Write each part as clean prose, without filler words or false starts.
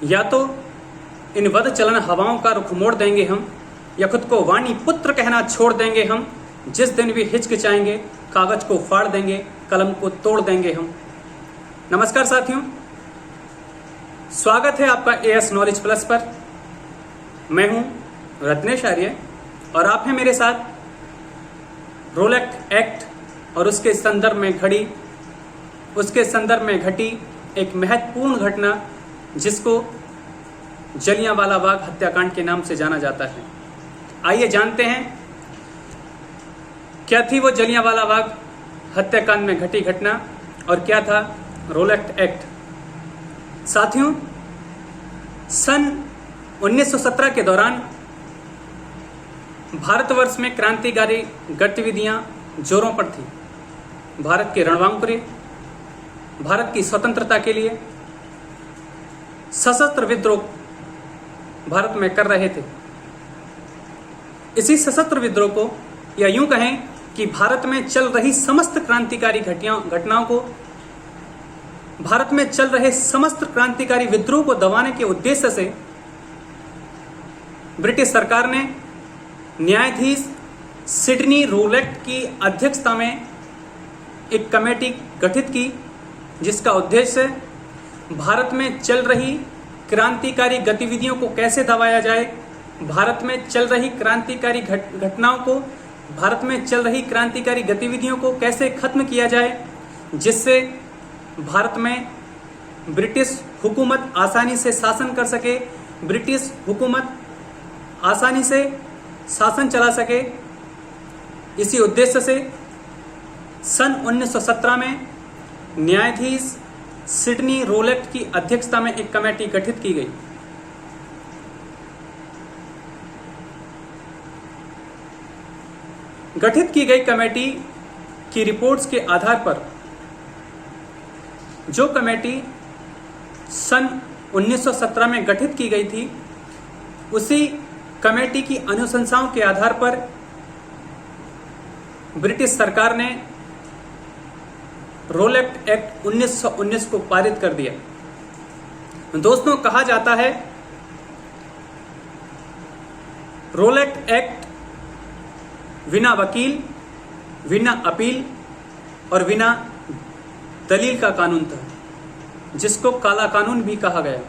या तो इन वध चलन हवाओं का रुख मोड़ देंगे हम, या खुद को वाणी पुत्र कहना छोड़ देंगे हम। जिस दिन भी हिचकिचाएंगे कागज को फाड़ देंगे, कलम को तोड़ देंगे हम। नमस्कार साथियों, स्वागत है आपका एएस नॉलेज प्लस पर। मैं हूं रत्नेश आर्य और आप हैं मेरे साथ। रोलेट एक्ट और उसके संदर्भ में घटी एक महत्वपूर्ण घटना जिसको जलियांवाला बाग हत्याकांड के नाम से जाना जाता है। आइए जानते हैं क्या थी वो जलियांवाला बाग हत्याकांड में घटी घटना और क्या था रोलेट एक्ट। साथियों, सन 1917 के दौरान भारतवर्ष में क्रांतिकारी गतिविधियां जोरों पर थी। भारत के रणबांकुरे भारत की स्वतंत्रता के लिए सशस्त्र विद्रोह भारत में कर रहे थे। इसी सशस्त्र विद्रोह को, या यूं कहें कि भारत में चल रही समस्त क्रांतिकारी घटनाओं को, भारत में चल रहे समस्त क्रांतिकारी विद्रोह को दबाने के उद्देश्य से ब्रिटिश सरकार ने न्यायाधीश सिडनी रोलेट की अध्यक्षता में एक कमेटी गठित की, जिसका उद्देश्य भारत में चल रही क्रांतिकारी गतिविधियों को कैसे दबाया जाए, भारत में चल रही क्रांतिकारी घटनाओं को, भारत में चल रही क्रांतिकारी गतिविधियों को कैसे खत्म किया जाए, जिससे भारत में ब्रिटिश हुकूमत आसानी से शासन कर सके, ब्रिटिश हुकूमत आसानी से शासन चला सके। इसी उद्देश्य से सन 1917 में न्यायाधीश सिडनी रोलेट की अध्यक्षता में एक कमेटी गठित की गई। गठित की गई कमेटी की रिपोर्ट्स के आधार पर जो कमेटी सन 1917 में गठित की गई थी, उसी कमेटी की अनुशंसाओं के आधार पर ब्रिटिश सरकार ने रोलेट एक्ट 1919 को पारित कर दिया। दोस्तों, कहा जाता है रोलेट एक्ट बिना वकील, बिना अपील और बिना दलील का कानून था, जिसको काला कानून भी कहा गया।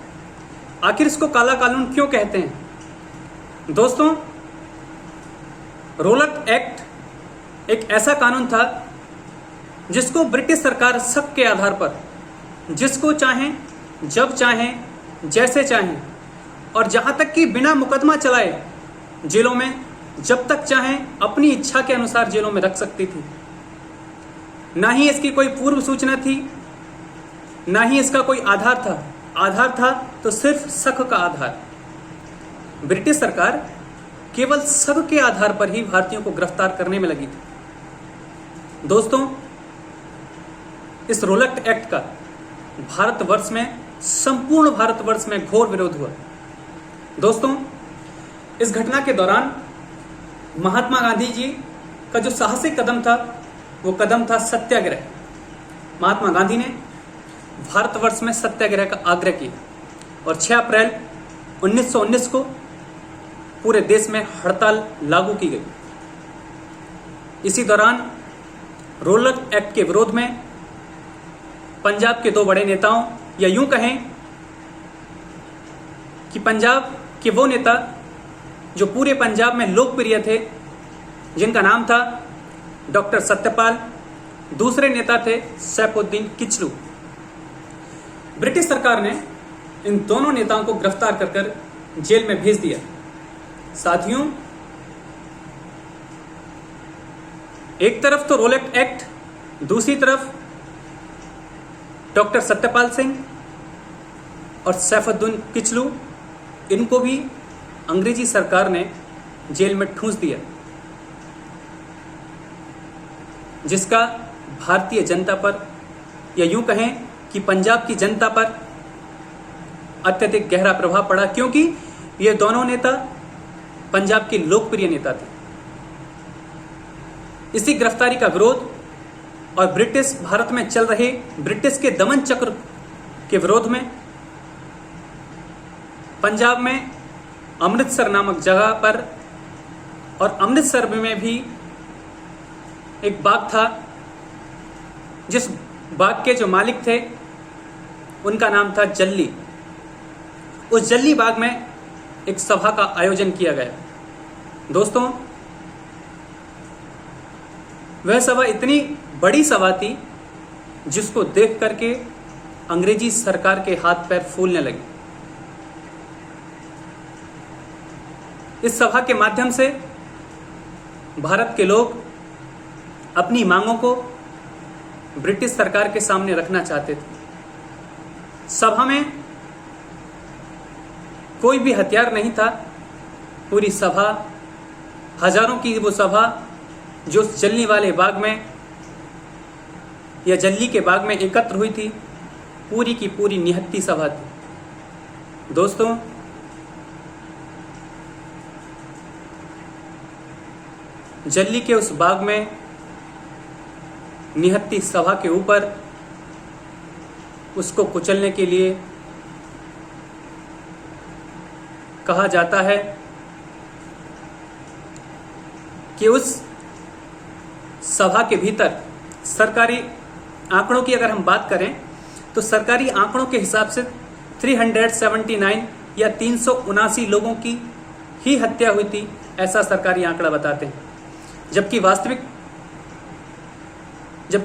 आखिर इसको काला कानून क्यों कहते हैं? दोस्तों, रोलेट एक्ट एक ऐसा कानून था जिसको ब्रिटिश सरकार शक के आधार पर जिसको चाहें, जब चाहें, जैसे चाहें और जहां तक कि बिना मुकदमा चलाए जेलों में जब तक चाहें अपनी इच्छा के अनुसार जेलों में रख सकती थी। ना ही इसकी कोई पूर्व सूचना थी, ना ही इसका कोई आधार था। आधार था तो सिर्फ शक का आधार। ब्रिटिश सरकार केवल शक के आधार पर ही भारतीयों को गिरफ्तार करने में लगी थी। दोस्तों, इस रोलेट एक्ट का भारतवर्ष में, संपूर्ण भारतवर्ष में घोर विरोध हुआ। दोस्तों, इस घटना के दौरान महात्मा गांधी जी का जो साहसिक कदम था, वो कदम था सत्याग्रह। महात्मा गांधी ने भारतवर्ष में सत्याग्रह का आग्रह किया और 6 अप्रैल 1919 को पूरे देश में हड़ताल लागू की गई। इसी दौरान रोलेट एक्ट के विरोध में पंजाब के 2 बड़े नेताओं, या यूं कहें कि पंजाब के वो नेता जो पूरे पंजाब में लोकप्रिय थे, जिनका नाम था डॉक्टर सत्यपाल, दूसरे नेता थे सैफुद्दीन किचलू। ब्रिटिश सरकार ने इन दोनों नेताओं को गिरफ्तार कर जेल में भेज दिया। साथियों, एक तरफ तो रोलेट एक्ट, दूसरी तरफ डॉक्टर सत्यपाल सिंह और सैफुद्दीन किचलू, इनको भी अंग्रेजी सरकार ने जेल में ठूंस दिया, जिसका भारतीय जनता पर, या यूं कहें कि पंजाब की जनता पर अत्यधिक गहरा प्रभाव पड़ा, क्योंकि ये दोनों नेता पंजाब के लोकप्रिय नेता थे। इसी गिरफ्तारी का विरोध और ब्रिटिश भारत में चल रहे ब्रिटिश के दमन चक्र के विरोध में पंजाब में अमृतसर नामक जगह पर, और अमृतसर में भी एक बाग था, जिस बाग के जो मालिक थे उनका नाम था जल्ली। उस जल्ली बाग में एक सभा का आयोजन किया गया। दोस्तों, वह सभा इतनी बड़ी सभा थी जिसको देख करके अंग्रेजी सरकार के हाथ पैर फूलने लगे। इस सभा के माध्यम से भारत के लोग अपनी मांगों को ब्रिटिश सरकार के सामने रखना चाहते थे। सभा में कोई भी हथियार नहीं था। पूरी सभा, हजारों की वो सभा जो जल्ली वाले बाग में या जल्ली के बाग में एकत्र हुई थी, पूरी की पूरी निहत्थी सभा थी। दोस्तों, जल्ली के उस बाग में निहत्थी सभा के ऊपर उसको कुचलने के लिए कहा जाता है कि उस सभा के भीतर सरकारी आंकड़ों की अगर हम बात करें तो सरकारी आंकड़ों के हिसाब से 379 या 379 लोगों की ही हत्या हुई थी, ऐसा सरकारी आंकड़ा बताते हैं। जबकि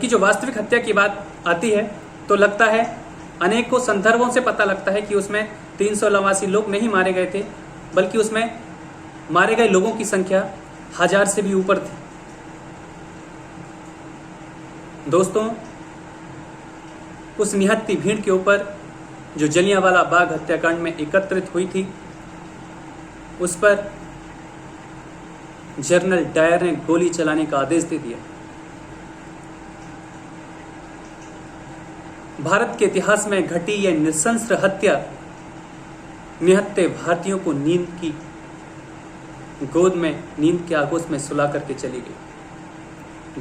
जो वास्तविक हत्या की बात आती है तो लगता है, अनेकों संदर्भों से पता लगता है कि उसमें 389 लोग नहीं मारे गए थे, बल्कि उसमें मारे गए लोगों की संख्या 1000 से भी ऊपर थी। दोस्तों, उस निहत्थी भीड़ के ऊपर जो जलियांवाला बाग हत्याकांड में एकत्रित हुई थी, उस पर जनरल डायर ने गोली चलाने का आदेश दे दिया। भारत के इतिहास में घटी यह नृशंस हत्या निहत्थे भारतीयों को नींद की गोद में, नींद के आगोश में सुला करके चली गई।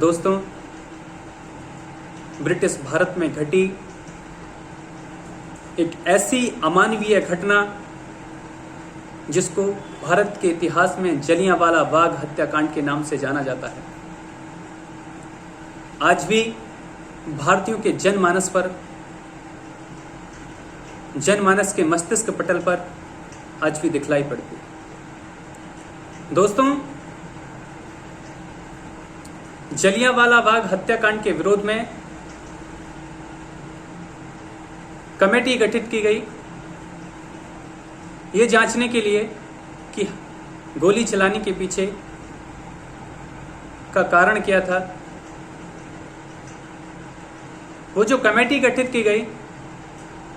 दोस्तों, ब्रिटिश भारत में घटी एक ऐसी अमानवीय घटना जिसको भारत के इतिहास में जलियांवाला बाग हत्याकांड के नाम से जाना जाता है, आज भी भारतीयों के जनमानस के मस्तिष्क पटल पर आज भी दिखलाई पड़ती है। दोस्तों, जलियांवाला बाग हत्याकांड के विरोध में कमेटी गठित की गई, ये जांचने के लिए कि गोली चलाने के पीछे का कारण क्या था। वो जो कमेटी गठित की गई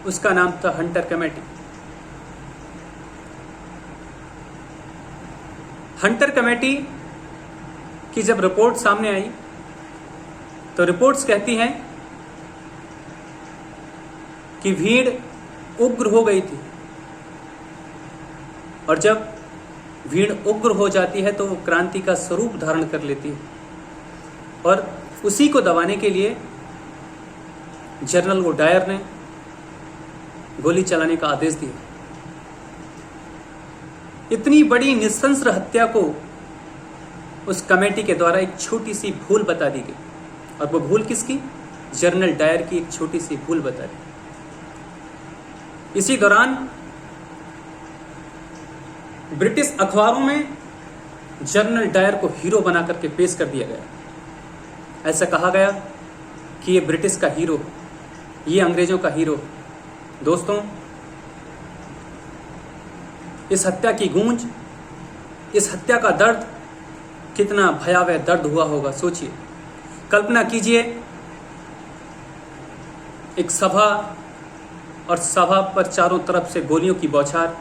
उसका नाम था हंटर कमेटी। हंटर कमेटी की जब रिपोर्ट सामने आई तो रिपोर्ट्स कहती हैं कि भीड़ उग्र हो गई थी, और जब भीड़ उग्र हो जाती है तो वो क्रांति का स्वरूप धारण कर लेती है, और उसी को दबाने के लिए जनरल डायर ने गोली चलाने का आदेश दिया। इतनी बड़ी नृशंस हत्या को उस कमेटी के द्वारा एक छोटी सी भूल बता दी गई, और वो भूल किसकी? जनरल डायर की एक छोटी सी भूल बता दी। इसी दौरान ब्रिटिश अखबारों में जनरल डायर को हीरो बना करके पेश कर दिया गया। ऐसा कहा गया कि ये ब्रिटिश का हीरो, ये अंग्रेजों का हीरो। दोस्तों, इस हत्या की गूंज, इस हत्या का दर्द, कितना भयावह दर्द हुआ होगा, सोचिए। कल्पना कीजिए, एक सभा और सभा पर चारों तरफ से गोलियों की बौछार,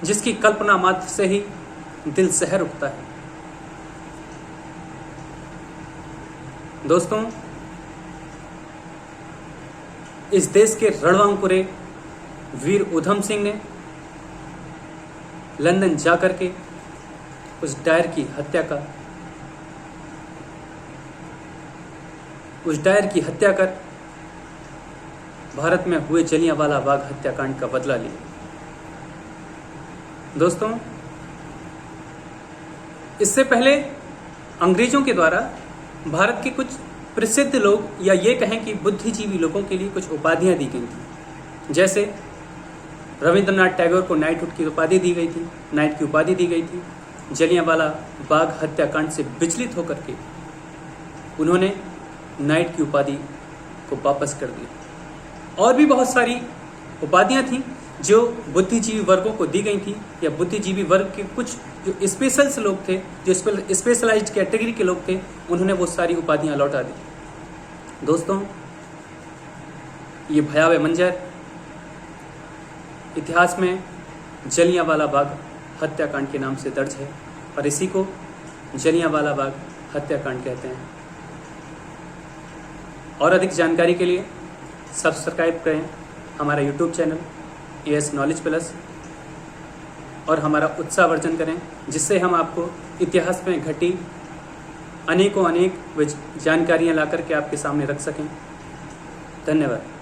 जिसकी कल्पना मात्र से ही दिल सहर उठता है। दोस्तों, इस देश के रणबांकुरे वीर उधम सिंह ने लंदन जाकर के उस डायर की हत्या कर भारत में हुए जलियांवाला बाग हत्याकांड का बदला लिया। दोस्तों, इससे पहले अंग्रेजों के द्वारा भारत के कुछ प्रसिद्ध लोग या ये कहें कि बुद्धिजीवी लोगों के लिए कुछ उपाधियां दी गई थी। जैसे रविंद्रनाथ टैगोर को नाइटहुड की उपाधि दी गई थी, नाइट की उपाधि दी गई थी। जलियांवाला बाग हत्याकांड से विचलित होकर के उन्होंने नाइट की उपाधि को वापस कर दिया। और भी बहुत सारी उपाधियां थीं जो बुद्धिजीवी वर्गों को दी गई थी, या बुद्धिजीवी वर्ग के कुछ जो स्पेशल्स लोग थे, जो स्पेशलाइज्ड कैटेगरी के लोग थे, उन्होंने वो सारी उपाधियां लौटा दी। दोस्तों, ये भयावह मंजर इतिहास में जलियांवाला बाग हत्याकांड के नाम से दर्ज है और इसी को जलियांवाला बाग हत्याकांड कहते हैं। और अधिक जानकारी के लिए सब्सक्राइब करें हमारा YouTube channel AS knowledge plus और हमारा उत्साहवर्धन करें, जिससे हम आपको इतिहास में घटी अनेक जानकारियां ला करके आपके सामने रख सकें। धन्यवाद।